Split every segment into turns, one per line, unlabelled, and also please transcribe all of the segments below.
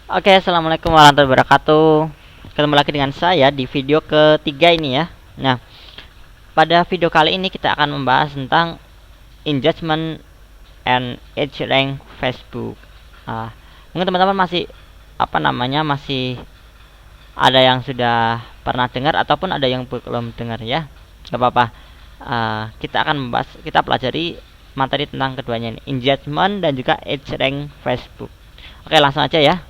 Oke, assalamualaikum warahmatullahi wabarakatuh. Ketemu lagi dengan saya di video ketiga ini ya. Nah, pada video kali ini kita akan membahas tentang engagement and age rank Facebook. Mungkin teman-teman masih masih ada yang sudah pernah dengar ataupun ada yang belum dengar ya. Gak apa-apa. Kita pelajari materi tentang keduanya ini, engagement dan juga age rank Facebook. Oke, langsung aja ya.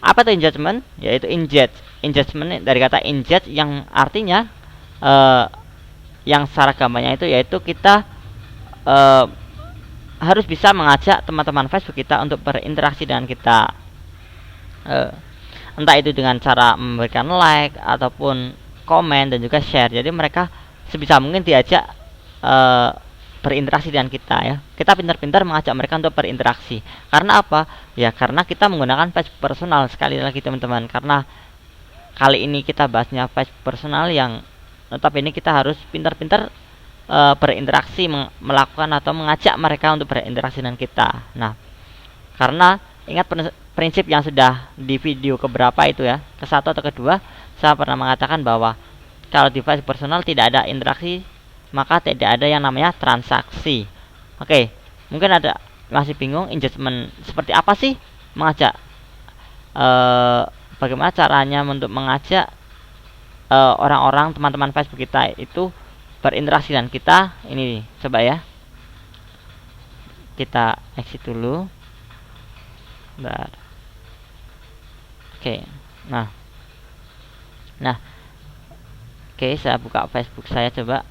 Apa itu engagement? Yaitu engagement dari kata engage yang artinya yang secara gambarnya itu yaitu kita harus bisa mengajak teman-teman Facebook kita untuk berinteraksi dengan kita, entah itu dengan cara memberikan like ataupun komen dan juga share. Jadi mereka sebisa mungkin diajak berinteraksi dengan kita ya. Kita pintar-pintar mengajak mereka untuk berinteraksi. Karena apa? Ya karena kita menggunakan Facebook personal. Sekali lagi teman-teman, karena kali ini kita bahasnya Facebook personal yang notabene kita harus pintar-pintar berinteraksi, melakukan atau mengajak mereka untuk berinteraksi dengan kita. Nah, karena ingat prinsip yang sudah di video keberapa itu ya, ke-1 atau kedua, saya pernah mengatakan bahwa kalau di Facebook personal tidak ada interaksi, maka tidak ada yang namanya transaksi. Oke, mungkin ada masih bingung engagement seperti apa sih mengajak, bagaimana caranya untuk mengajak orang-orang teman-teman Facebook kita itu berinteraksi dengan kita. Ini coba ya, kita exit dulu. Bentar. Oke, nah oke, saya buka Facebook saya coba.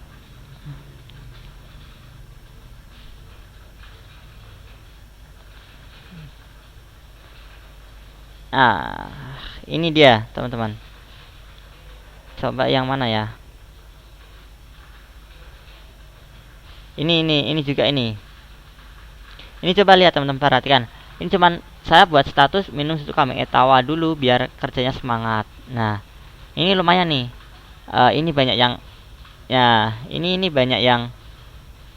Nah, ini dia teman-teman. Coba yang mana ya? Ini juga ini. Ini coba lihat teman-teman, perhatikan. Ini cuman saya buat status minum susu kambing etawa dulu biar kerjanya semangat. Nah, ini lumayan nih. Ini banyak yang ini banyak yang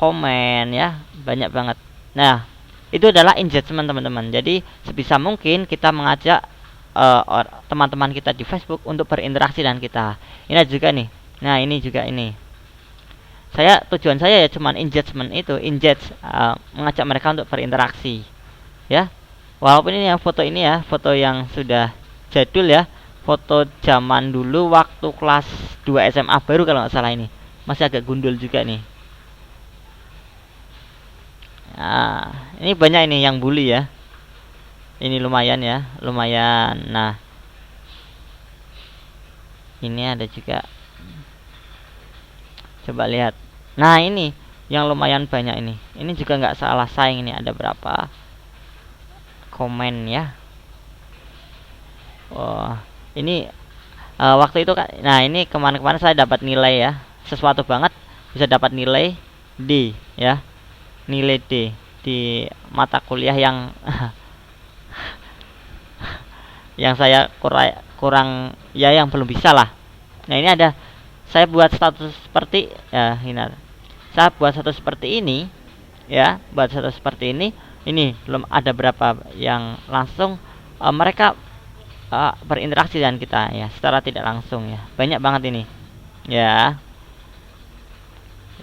komen ya, banyak banget. Nah, itu adalah engagement teman-teman. Jadi sebisa mungkin kita mengajak teman-teman kita di Facebook untuk berinteraksi dengan kita. Ini juga nih. Nah, ini juga ini. Tujuan saya ya cuman engagement itu, mengajak mereka untuk berinteraksi. Ya. Walaupun ini ya foto yang sudah jadul ya. Foto zaman dulu waktu kelas 2 SMA baru kalau nggak salah ini. Masih agak gundul juga nih. Nah, ini banyak ini yang bully ya. Ini lumayan ya, lumayan. Nah, ini ada juga. Coba lihat. Nah, ini yang lumayan banyak ini. Ini juga nggak salah saing, ini ada berapa komen ya. Wah, ini waktu itu kan. Nah, ini kemarin-kemarin saya dapat nilai ya. Sesuatu banget bisa dapat nilai D ya. Nilai D di mata kuliah yang yang saya kurang ya, yang belum bisa lah. Nah, ini ada saya buat status seperti ya, ini saya buat status seperti ini ya, buat status seperti ini belum ada berapa yang langsung mereka berinteraksi dengan kita ya secara tidak langsung ya. Banyak banget ini ya,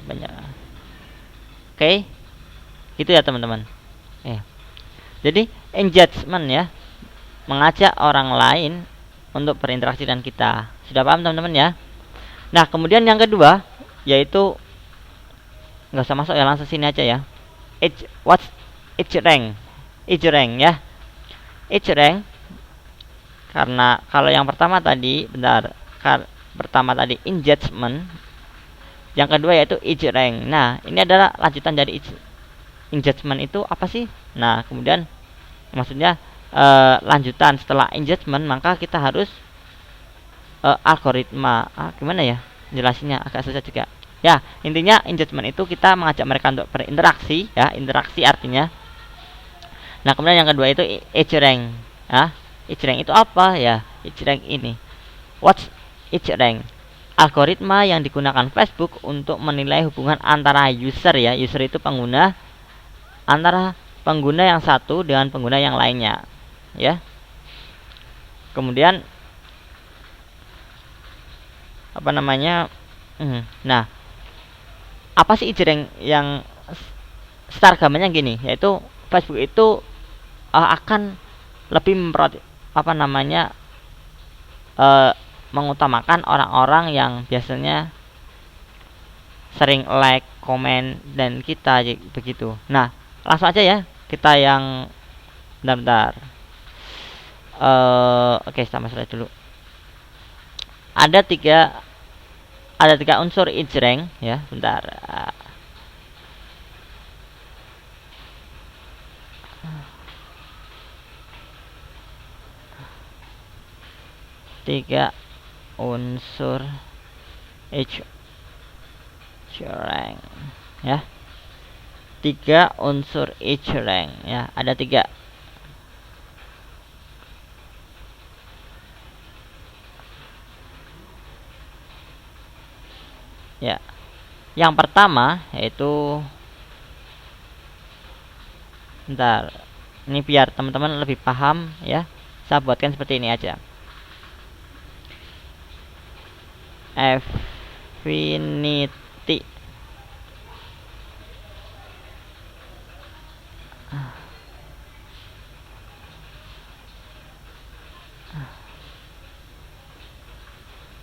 banyak. Oke, gitu ya teman-teman. Jadi engagement ya, mengajak orang lain untuk berinteraksi dengan kita. Sudah paham teman-teman ya? Nah, kemudian yang kedua yaitu, nggak usah masuk ya, langsung sini aja ya. What's age rank? Age rank ya. Age rank, karena kalau yang pertama tadi pertama tadi engagement, yang kedua yaitu age rank. Nah, ini adalah lanjutan dari engagement itu apa sih? Nah, kemudian maksudnya lanjutan setelah engagement, maka kita harus algoritma. Gimana ya jelasinnya, agak susah juga. Ya, intinya engagement itu kita mengajak mereka untuk berinteraksi ya, interaksi artinya. Nah, kemudian yang kedua itu age rank. Age rank itu apa ya? Age rank ini. What's age rank? Algoritma yang digunakan Facebook untuk menilai hubungan antara user ya. User itu pengguna, antara pengguna yang satu dengan pengguna yang lainnya. Ya. Kemudian apa namanya, nah, apa sih ejreng yang secara gambarnya gini, yaitu Facebook itu akan lebih apa namanya, mengutamakan orang-orang yang biasanya sering like, komen dan kita begitu. Nah, langsung aja ya kita yang bentar. Oke, sama saya dulu. Ada tiga unsur ejreng ya, bentar. Tiga unsur ejreng ya. Tiga unsur ejreng ya, ada tiga. Ya. Yang pertama yaitu, bentar. Ini biar teman-teman lebih paham ya. Saya buatkan seperti ini aja. Affinity.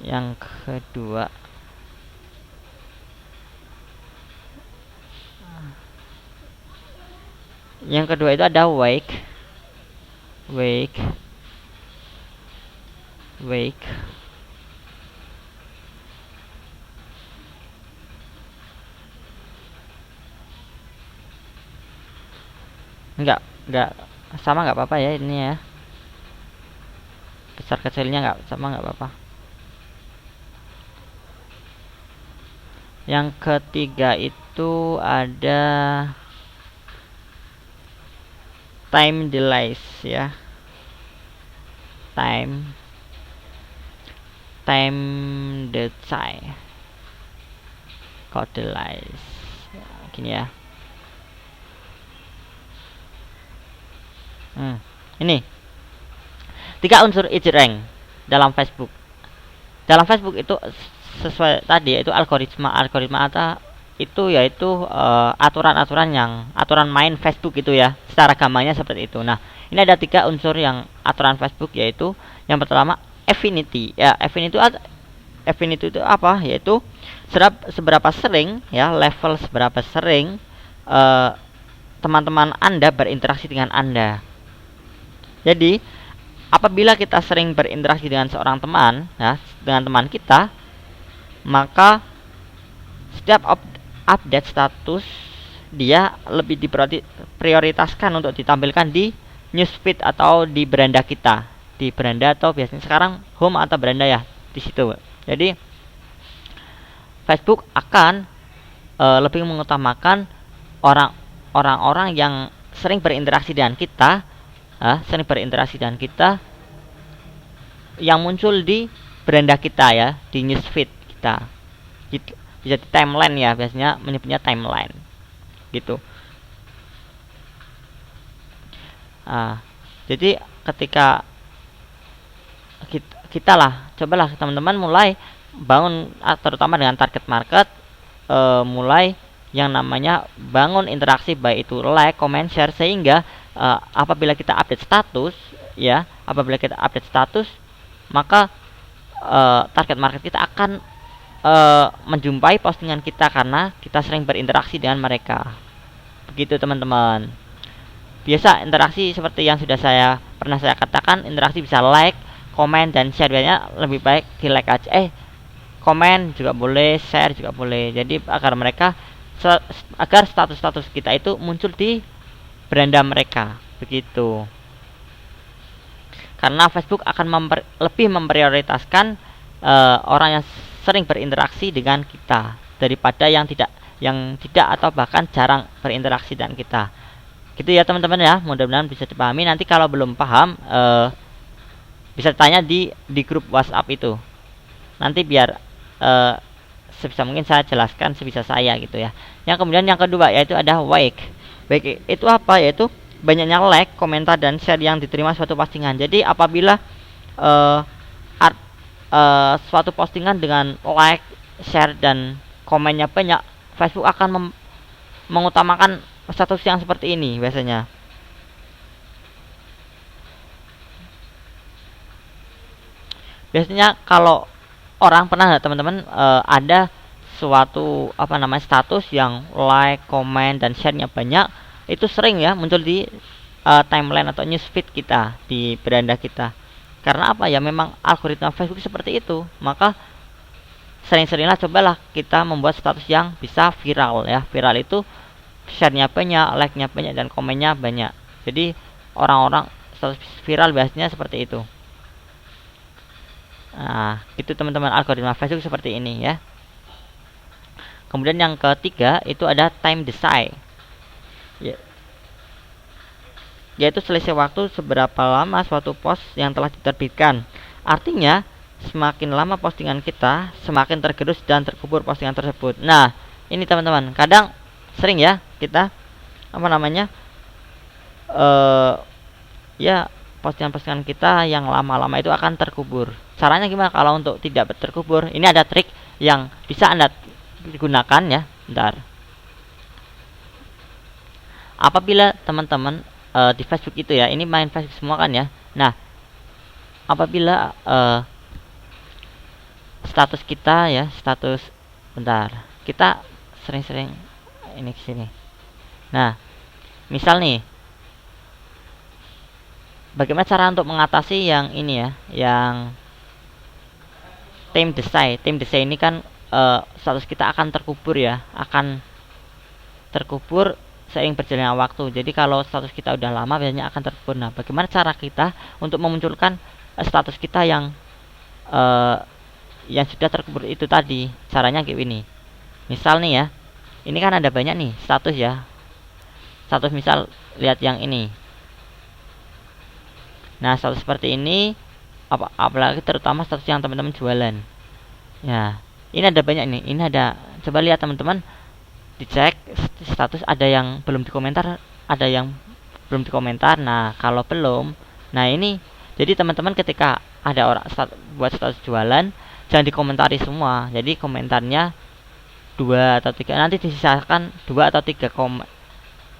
Yang kedua, itu ada wake. Enggak sama, nggak apa-apa ya ini ya. Besar kecilnya nggak sama, nggak apa-apa. Yang ketiga itu ada time delays ya. Time delay. Kok delays gini ya. Ini tiga unsur ejreng dalam Facebook. Dalam Facebook itu sesuai tadi, yaitu algoritma atau itu yaitu aturan main Facebook itu ya, secara gambarnya seperti itu. Nah, ini ada tiga unsur yang aturan Facebook, yaitu yang pertama affinity ya. Affinity itu apa, yaitu seberapa sering ya, level seberapa sering teman-teman Anda berinteraksi dengan Anda. Jadi apabila kita sering berinteraksi dengan seorang teman ya, dengan teman kita, maka setiap update status dia lebih diprioritaskan untuk ditampilkan di newsfeed atau di beranda kita, di beranda atau biasanya sekarang home atau beranda ya, di situ. Jadi Facebook akan lebih mengutamakan orang-orang yang sering berinteraksi dengan kita, yang muncul di beranda kita ya, di newsfeed kita gitu. Bisa di timeline ya, biasanya menyebutnya timeline gitu. Jadi ketika kita lah, cobalah teman-teman mulai bangun, terutama dengan target market, mulai yang namanya bangun interaksi, baik itu like, comment, share, sehingga apabila kita update status maka target market kita akan menjumpai postingan kita karena kita sering berinteraksi dengan mereka. Begitu teman-teman. Biasa interaksi seperti yang pernah saya katakan, interaksi bisa like, komen, dan share. Biasanya lebih baik di like aja. Komen juga boleh, share juga boleh. Jadi agar status-status kita itu muncul di beranda mereka, begitu. Karena Facebook akan lebih memprioritaskan orang yang sering berinteraksi dengan kita daripada yang tidak atau bahkan jarang berinteraksi dengan kita. Gitu ya teman-teman ya, mudah-mudahan bisa dipahami. Nanti kalau belum paham bisa tanya di grup WhatsApp itu. Nanti biar sebisa mungkin saya jelaskan sebisa saya gitu ya. Yang kemudian yang kedua yaitu ada wake. Wake itu apa? Yaitu banyaknya like, komentar, dan share yang diterima suatu postingan. Jadi apabila uh, art, suatu postingan dengan like, share dan komennya banyak, Facebook akan mengutamakan status yang seperti ini biasanya. Biasanya kalau orang pernah nggak teman-teman, ada suatu status yang like, komen dan share-nya banyak, itu sering ya muncul di timeline atau newsfeed kita di beranda kita. Karena apa ya, memang algoritma Facebook seperti itu. Maka sering-seringlah cobalah kita membuat status yang bisa viral ya. Viral itu share-nya banyak, like-nya banyak dan komennya banyak. Jadi orang-orang status viral biasanya seperti itu. Nah, itu teman-teman, algoritma Facebook seperti ini ya. Kemudian yang ketiga itu ada time decay. Yaitu selisih waktu seberapa lama suatu post yang telah diterbitkan. Artinya, semakin lama postingan kita, semakin tergerus dan terkubur postingan tersebut. Nah, ini teman-teman, kadang sering ya kita ya postingan-postingan kita yang lama-lama itu akan terkubur. Caranya gimana kalau untuk tidak terkubur? Ini ada trik yang bisa Anda gunakan ya. Bentar. Apabila teman-teman di Facebook itu ya, ini main Facebook semua kan ya. Nah, apabila status kita ya, bentar. Kita sering-sering ini ke sini. Nah, misal nih, bagaimana cara untuk mengatasi yang ini ya, yang time decay. Time decay ini kan status kita akan terkubur ya, akan terkubur seiring berjalannya waktu. Jadi kalau status kita udah lama biasanya akan terkubur. Nah, bagaimana cara kita untuk memunculkan status kita yang sudah terkubur itu tadi? Caranya kayak gini. Misal nih ya, ini kan ada banyak nih status ya. Status misal, lihat yang ini. Nah, status seperti ini, apalagi terutama status yang teman-teman jualan. Ya, ini ada banyak nih. Ini ada, coba lihat teman-teman, dicek status, ada yang belum dikomentar, ada yang belum dikomentar. Nah, kalau belum, nah ini, jadi teman-teman ketika ada orang buat status jualan, jangan dikomentari semua. Jadi komentarnya 2 atau 3, nanti disisakan 2 atau 3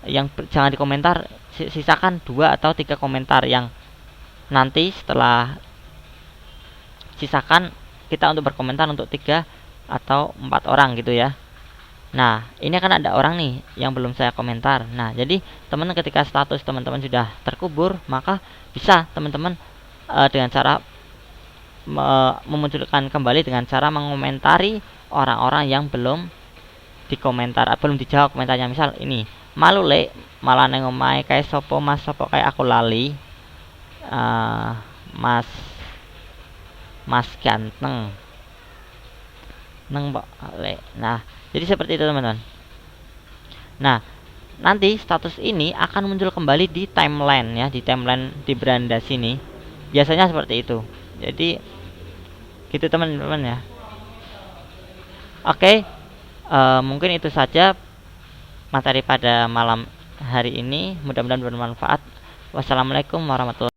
yang jangan dikomentar, sisakan 2 atau 3 komentar yang nanti setelah sisakan kita untuk berkomentar untuk 3 atau 4 orang gitu ya. Nah, ini akan ada orang nih yang belum saya komentar. Nah, jadi teman-teman ketika status teman-teman sudah terkubur, maka bisa teman-teman dengan cara memunculkan kembali dengan cara mengomentari orang-orang yang belum dikomentar, belum dijawab komentarnya. Misal ini, malu le malah neng omahe kayak sopo mas sopo kayak aku lali, mas ganteng neng le. Nah, jadi seperti itu teman-teman. Nah, nanti status ini akan muncul kembali di timeline ya, di timeline di beranda sini. Biasanya seperti itu. Jadi gitu teman-teman ya. Oke, mungkin itu saja materi pada malam hari ini. Mudah-mudahan bermanfaat. Wassalamualaikum warahmatullahi wabarakatuh.